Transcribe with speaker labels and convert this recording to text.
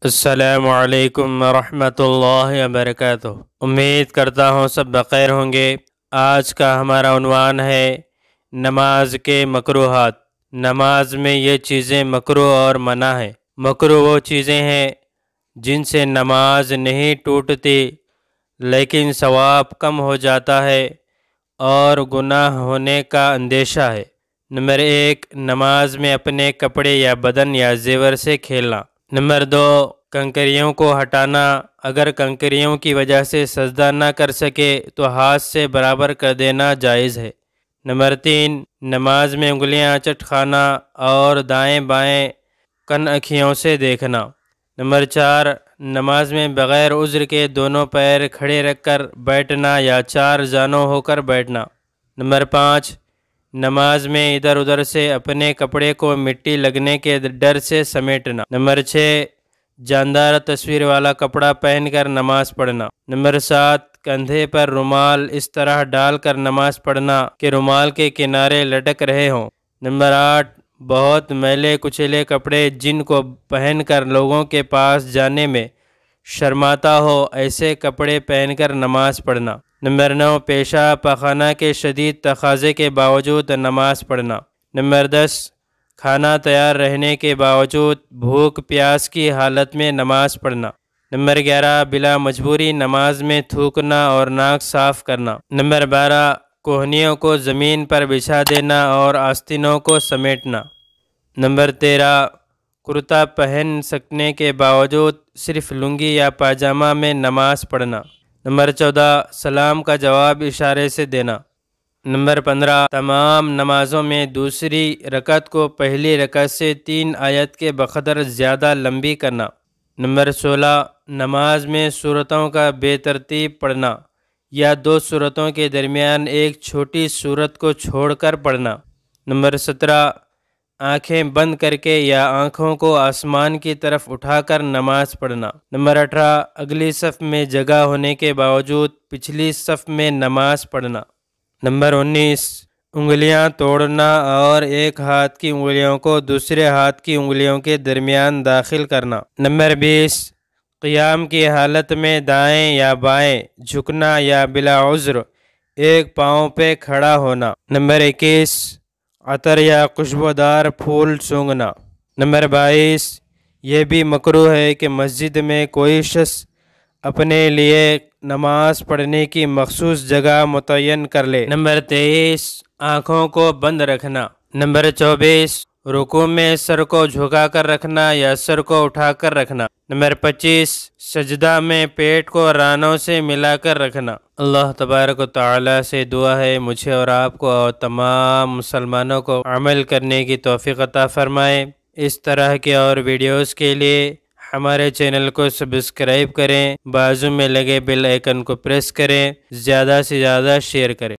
Speaker 1: السلام علیکم ورحمۃ اللہ وبرکاتہ۔ امید کرتا ہوں سب بخیر ہوں گے۔ آج کا ہمارا عنوان ہے نماز کے مکروہات۔ نماز میں یہ چیزیں مکروہ اور منع ہیں۔ مکروہ وہ چیزیں ہیں جن سے نماز نہیں ٹوٹتی لیکن ثواب کم ہو جاتا ہے اور گناہ ہونے کا اندیشہ ہے۔ نمبر 1، نماز میں اپنے کپڑے یا بدن یا زیور سے کھیلنا۔ نمبر 2، کنکریوں کو ہٹانا۔ اگر کنکریوں کی وجہ سے سجدہ نہ کر سکے تو ہاتھ سے برابر کر دینا جائز ہے۔ نمبر 3، نماز میں انگلیاں چٹکانا اور دائیں بائیں کن آنکھوں سے دیکھنا۔ نمبر 4، نماز میں بغیر عذر کے دونوں پیر کھڑے رکھ کر بیٹھنا یا 4 جانوں ہو کر بیٹھنا۔ نمبر 5، نماز میں ادھر ادھر سے اپنے کپڑے کو مٹی لگنے کے ڈر سے سمیٹنا۔ نمبر 6، جاندار تصویر والا کپڑا پہن کر نماز پڑھنا۔ نمبر 7، کندھے پر رومال اس طرح ڈال کر نماز پڑھنا کہ رومال کے کنارے لٹک رہے ہوں۔ نمبر 8، بہت میلے کچیلے کپڑے جن کو پہن کر لوگوں کے پاس جانے میں شرماتا ہو ایسے کپڑے پہن کر نماز پڑھنا۔ نمبر 9، پیشاب پاخانہ کے شدید تقاضے کے باوجود نماز پڑھنا۔ نمبر 10، کھانا تیار رہنے کے باوجود بھوک پیاس کی حالت میں نماز پڑھنا۔ نمبر 11، بلا مجبوری نماز میں تھوکنا اور ناک صاف کرنا۔ نمبر 12، کوہنیوں کو زمین پر بچھا دینا اور آستینوں کو سمیٹنا۔ نمبر 13، کرتا پہن سکنے کے باوجود صرف لنگی یا پاجامہ میں نماز پڑھنا۔ نمبر 14، سلام کا جواب اشارے سے دینا۔ نمبر 15، تمام نمازوں میں دوسری رکعت کو پہلی رکعت سے 3 آیت کے بقدر زیادہ لمبی کرنا۔ نمبر 16، نماز میں سورتوں کا بے ترتیب پڑھنا یا 2 سورتوں کے درمیان ایک چھوٹی سورت کو چھوڑ کر پڑھنا۔ نمبر 17، آنکھیں بند کر کے یا آنکھوں کو آسمان کی طرف اٹھا کر نماز پڑھنا۔ نمبر 18، اگلی صف میں جگہ ہونے کے باوجود پچھلی صف میں نماز پڑھنا۔ نمبر 19، انگلیاں توڑنا اور ایک ہاتھ کی انگلیوں کو دوسرے ہاتھ کی انگلیوں کے درمیان داخل کرنا۔ نمبر 20، قیام کی حالت میں دائیں یا بائیں جھکنا یا بلا عذر ایک پاؤں پہ کھڑا ہونا۔ نمبر 21، عطر یا خوشبودار پھول سونگھنا۔ نمبر 22، یہ بھی مکروہ ہے کہ مسجد میں کوئی شخص اپنے لیے نماز پڑھنے کی مخصوص جگہ متعین کر لے۔ نمبر 23، آنکھوں کو بند رکھنا۔ نمبر 24، رکوع میں سر کو جھکا کر رکھنا یا سر کو اٹھا کر رکھنا۔ نمبر 25، سجدہ میں پیٹ کو رانوں سے ملا کر رکھنا۔ اللہ تبارک و تعالی سے دعا ہے مجھے اور آپ کو اور تمام مسلمانوں کو عمل کرنے کی توفیق عطا فرمائے۔ اس طرح کے اور ویڈیوز کے لیے ہمارے چینل کو سبسکرائب کریں، بازو میں لگے بیل آئیکن کو پریس کریں، زیادہ سے زیادہ شیئر کریں۔